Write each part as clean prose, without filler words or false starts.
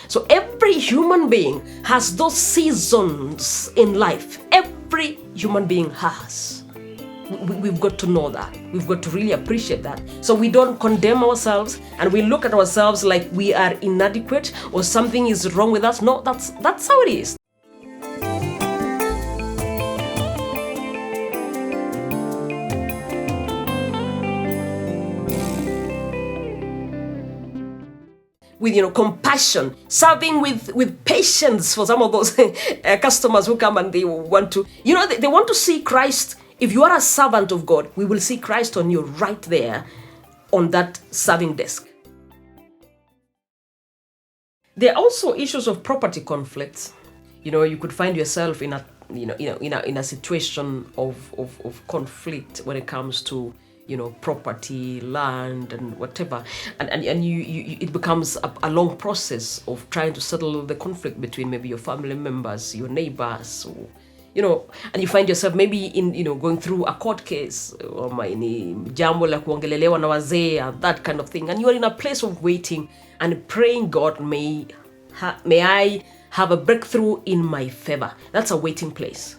So every human being has those seasons in life. Every human being has. We've got to know that. We've got to really appreciate that. So we don't condemn ourselves and we look at ourselves like we are inadequate or something is wrong with us. No, that's how it is. With compassion, serving with patience for some of those customers who come and they want to, they want to see Christ. If you are a servant of God, we will see Christ on you right there on that serving desk. There are also issues of property conflicts. You could find yourself in a situation of conflict when it comes to property, land, and whatever, and it becomes a long process of trying to settle the conflict between maybe your family members, your neighbors, or, and you find yourself maybe in going through a court case or jambo la kuongelelewa na wazee and that kind of thing, and you are in a place of waiting and praying, God, may I have a breakthrough in my favor. That's a waiting place.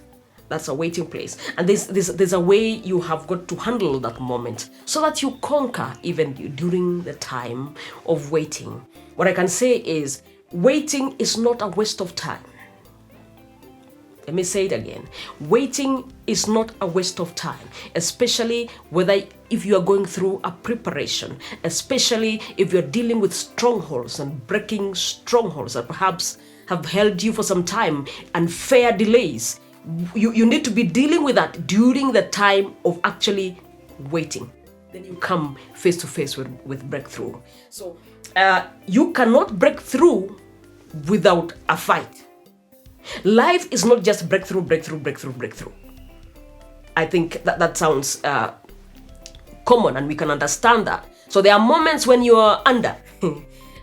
That's a waiting place. And there's a way you have got to handle that moment so that you conquer even during the time of waiting. What I can say is waiting is not a waste of time. Let me say it again. Waiting is not a waste of time, especially if you are going through a preparation, especially if you're dealing with strongholds and breaking strongholds that perhaps have held you for some time and fair delays. You need to be dealing with that during the time of actually waiting. Then you come face to face with breakthrough. So you cannot break through without a fight. Life is not just breakthrough. I think that sounds common and we can understand that. So there are moments when you are under.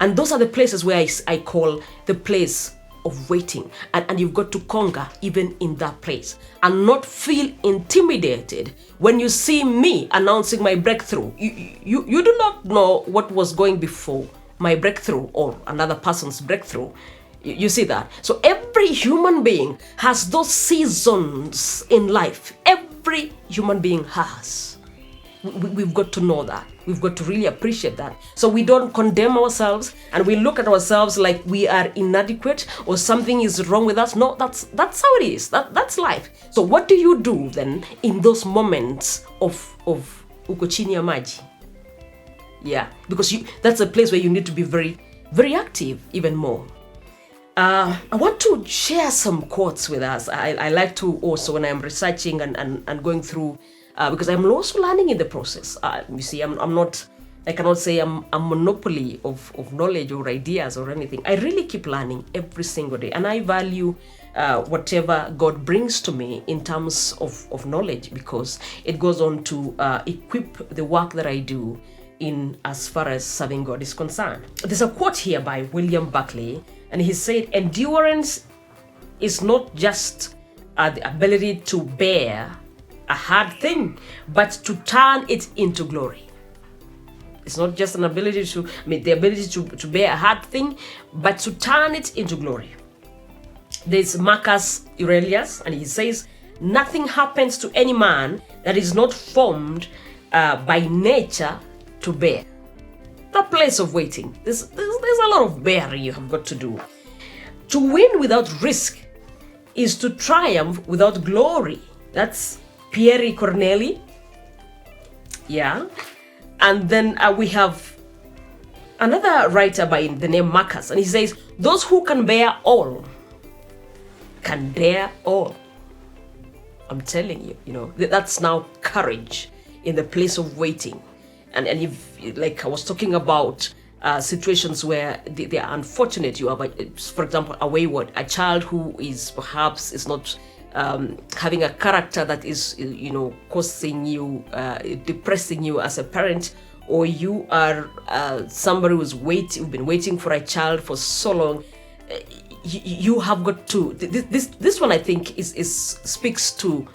And those are the places where I call the place of waiting, and you've got to conquer even in that place and not feel intimidated when you see me announcing my breakthrough. You do not know what was going before my breakthrough or another person's breakthrough. You see that? So every human being has those seasons in life. Every human being has. We've got to know that. We've got to really appreciate that. So we don't condemn ourselves and we look at ourselves like we are inadequate or something is wrong with us. No, that's how it is. That's life. So what do you do then in those moments of uko chini ya maji? Yeah, because that's a place where you need to be very, very active even more. I want to share some quotes with us. I like to also, when I'm researching and going through, because I'm also learning in the process. You see, I cannot say I'm a monopoly of knowledge or ideas or anything. I really keep learning every single day. And I value whatever God brings to me in terms of knowledge, because it goes on to equip the work that I do in as far as serving God is concerned. There's a quote here by William Buckley, and he said, endurance is not just the ability to bear a hard thing, but to turn it into glory. It's not just the ability to bear a hard thing, but to turn it into glory. There's Marcus Aurelius, and he says, nothing happens to any man that is not formed by nature to bear. The place of waiting. There's a lot of bearing you have got to do. To win without risk is to triumph without glory. That's Pierre Corneille. Yeah. And then we have another writer by the name Marcus, and he says, those who can bear all can dare all. I'm telling you, that's now courage in the place of waiting. And if, like I was talking about situations where they are unfortunate, you have, for example, a wayward, a child who is perhaps is not having a character that is, causing you, depressing you as a parent, or you are somebody who's you've been waiting for a child for so long. You have got to, this one I think speaks to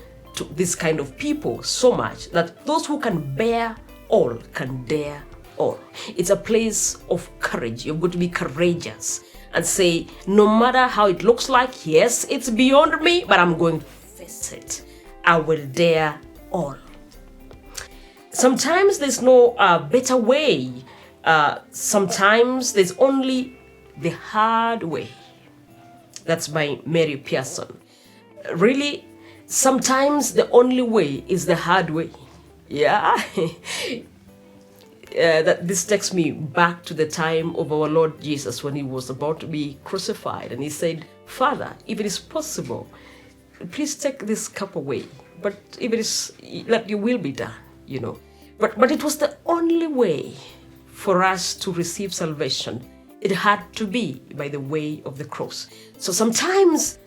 this kind of people so much, that those who can bear all can dare all. It's a place of courage. You've got to be courageous. and say, no matter how it looks like, yes, it's beyond me, but I'm going to face it. I will dare all. Sometimes there's no better way. Sometimes there's only the hard way. That's by Mary Pearson. Really, sometimes the only way is the hard way. Yeah. That this takes me back to the time of our Lord Jesus when he was about to be crucified, and he said, Father, if it is possible, please take this cup away. But if it is, let your will be done, you know. But it was the only way for us to receive salvation. It had to be by the way of the cross. So sometimes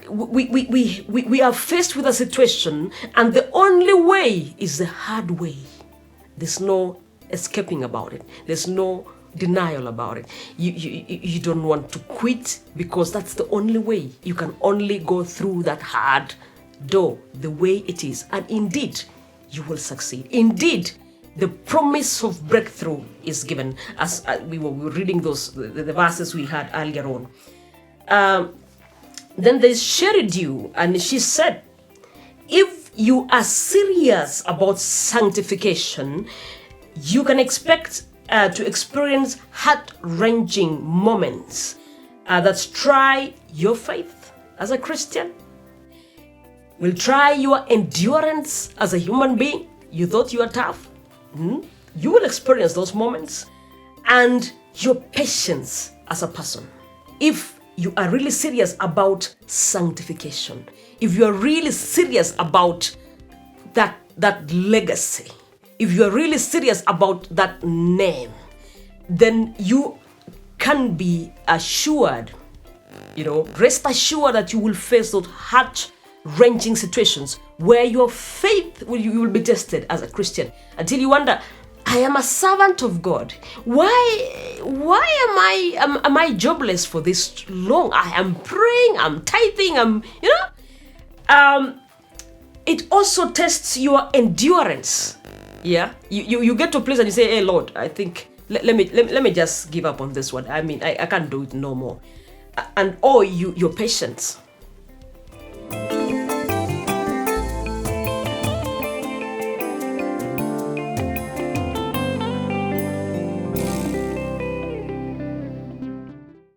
we are faced with a situation, and the only way is the hard way. There's no escaping about it. There's no denial about it. You don't want to quit, because that's the only way. You can only go through that hard door the way it is. And indeed, you will succeed. Indeed, the promise of breakthrough is given, as we were reading the verses we had earlier on. Then there's Sheridew, and she said, if you are serious about sanctification, you can expect to experience heart-wrenching moments that try your faith as a Christian, will try your endurance as a human being. You thought you were tough. You will experience those moments, and your patience as a person. If you are really serious about sanctification, if you are really serious about that legacy, if you are really serious about that name, then you can be assured, rest assured that you will face those heart-wrenching situations where your faith you will be tested as a Christian, until you wonder, I am a servant of God. Why am I jobless for this long? I am praying, I'm tithing, it also tests your endurance. Yeah, you get to a place and you say, hey Lord, I think let me just give up on this one. I mean, I can't do it no more. And your patience.